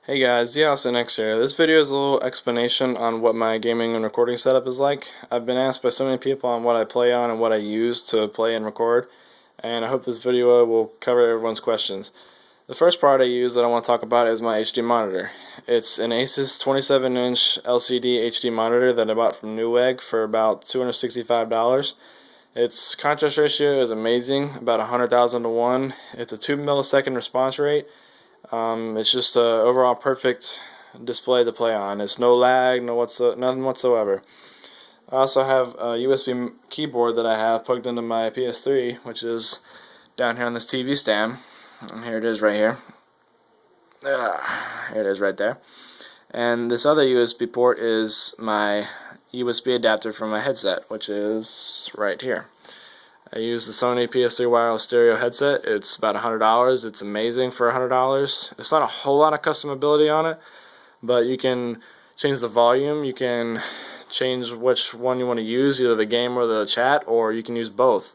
Hey guys, zAustinx here. This video is a little explanation on what my gaming and recording setup is like. I've been asked by so many people on what I play on and what I use to play and record, and I hope this video will cover everyone's questions. The first part I use that I want to talk about is my HD monitor. It's an Asus 27-inch LCD HD monitor that I bought from Newegg for about $265. Its contrast ratio is amazing, about 100,000 to 1. It's a 2 millisecond response rate. It's just a overall perfect display to play on. It's no lag, nothing whatsoever. I also have a USB keyboard that I have plugged into my PS3, which is down here on this TV stand. And here it is right here. Here it is right there. And this other USB port is my USB adapter for my headset, which is right here. I use the Sony PS3 wireless stereo headset. It's about $100. It's amazing for $100. It's not a whole lot of customability on it, but you can change the volume. You can change which one you want to use, either the game or the chat, or you can use both.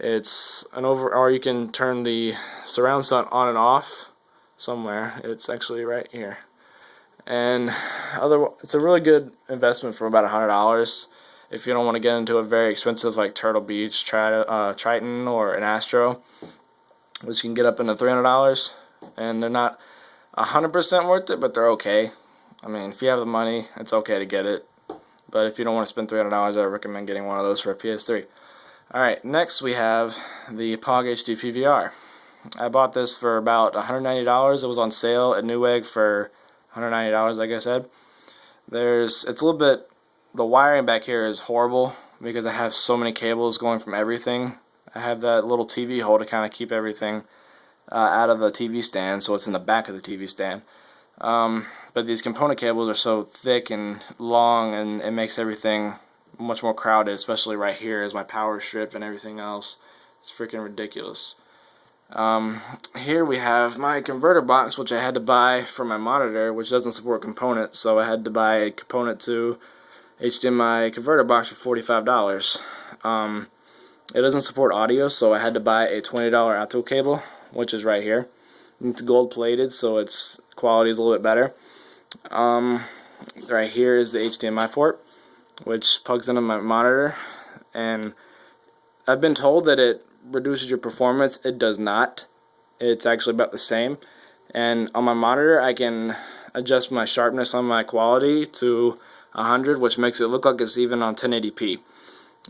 Or you can turn the surround sound on and off somewhere. It's actually right here. And it's a really good investment for about $100. If you don't want to get into a very expensive like Turtle Beach, Triton, or an Astro, which you can get up into $300, and they're not 100% worth it, but they're okay. I mean, if you have the money, it's okay to get it. But if you don't want to spend $300, I recommend getting one of those for a PS3. Alright, next we have the POG HD PVR. I bought this for about $190. It was on sale at Newegg for $190, like I said. It's a little bit, the wiring back here is horrible because I have so many cables going from everything. I have that little TV hole to kind of keep everything out of the TV stand, so it's in the back of the TV stand. But these component cables are so thick and long, and it makes everything much more crowded, especially right here is my power strip and everything else. It's freaking ridiculous. Here we have my converter box, which I had to buy for my monitor, which doesn't support components, so I had to buy a component to HDMI converter box for $45. It doesn't support audio, so I had to buy a $20 Alto cable, which is right here. It's gold plated, so its quality is a little bit better. Right here is the HDMI port, which plugs into my monitor, and I've been told that it reduces your performance. It does not. It's actually about the same. And on my monitor, I can adjust my sharpness on my quality to 100, which makes it look like it's even on 1080p.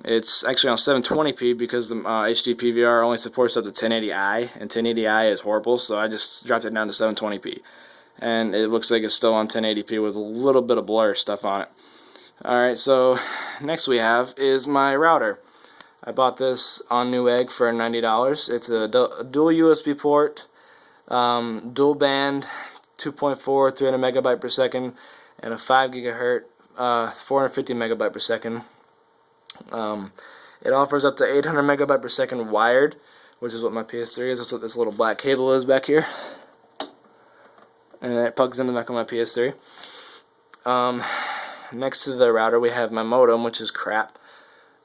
It's actually on 720p because the HD PVR only supports up to 1080i, and 1080i is horrible, so I just dropped it down to 720p. And it looks like it's still on 1080p with a little bit of blur stuff on it. Alright, so next we have is my router. I bought this on Newegg for $90. It's a dual USB port, dual band, 2.4, 300 megabyte per second, and a 5 gigahertz, 450 megabyte per second. It offers up to 800 megabyte per second wired, which is what my PS3 is. That's what this little black cable is back here, and it plugs in the back of my PS3. Next to the router we have my modem, which is crap.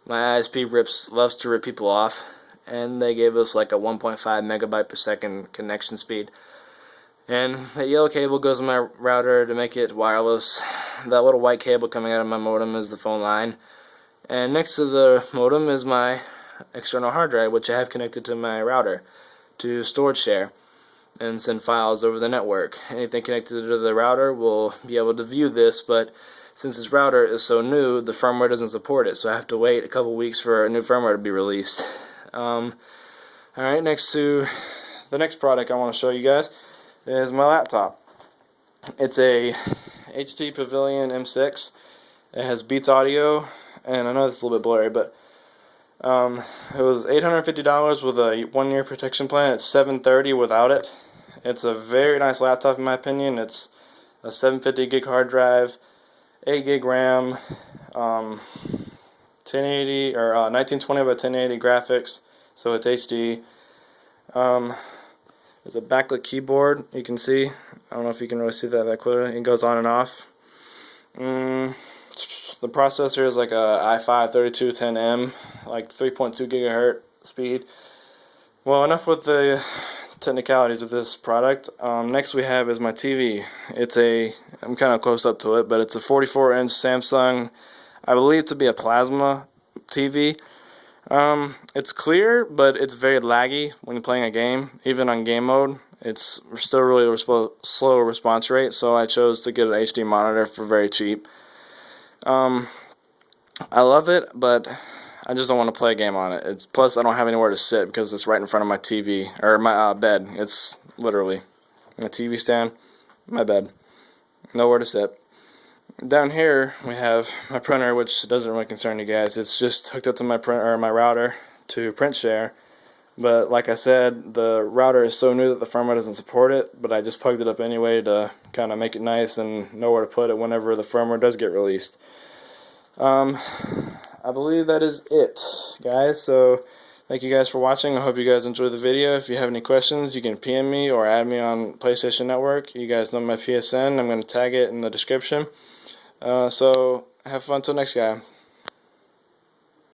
My ISP loves to rip people off, and they gave us like a 1.5 megabyte per second connection speed. And the yellow cable goes in my router to make it wireless. That little white cable coming out of my modem is the phone line. And next to the modem is my external hard drive, which I have connected to my router to storage share and send files over the network. Anything connected to the router will be able to view this, but since this router is so new, the firmware doesn't support it, so I have to wait a couple weeks for a new firmware to be released. Alright, next to the next product I want to show you guys is my laptop. It's a HP Pavilion M6. It has Beats audio, and I know this is a little bit blurry, but it was $850 with a 1-year protection plan. It's $730 without it. It's a very nice laptop in my opinion. It's a 750 gig hard drive, 8 gig RAM, 1080 or 1920 by 1080 graphics, so it's HD. There's a backlit keyboard. You can see. I don't know if you can really see that clearly. It goes on and off. The processor is like a i5-3210M, like 3.2 gigahertz speed. Well, enough with the technicalities of this product. Next we have is my TV. I'm kind of close up to it, but it's a 44-inch Samsung, I believe to be a plasma TV. It's clear, but it's very laggy when you're playing a game. Even on game mode, it's still really slow response rate, so I chose to get an HD monitor for very cheap. I love it, but I just don't want to play a game on it. Plus I don't have anywhere to sit because it's right in front of my TV, or my bed. It's literally my TV stand, my bed, nowhere to sit. Down here we have my printer, which doesn't really concern you guys. It's just hooked up to my printer or my router to print share. But like I said, the router is so new that the firmware doesn't support it, but I just plugged it up anyway to kind of make it nice and know where to put it whenever the firmware does get released. I believe that is it, guys. So thank you guys for watching. I hope you guys enjoyed the video. If you have any questions, you can PM me or add me on PlayStation Network. You guys know my PSN. I'm going to tag it in the description. So have fun till next guy.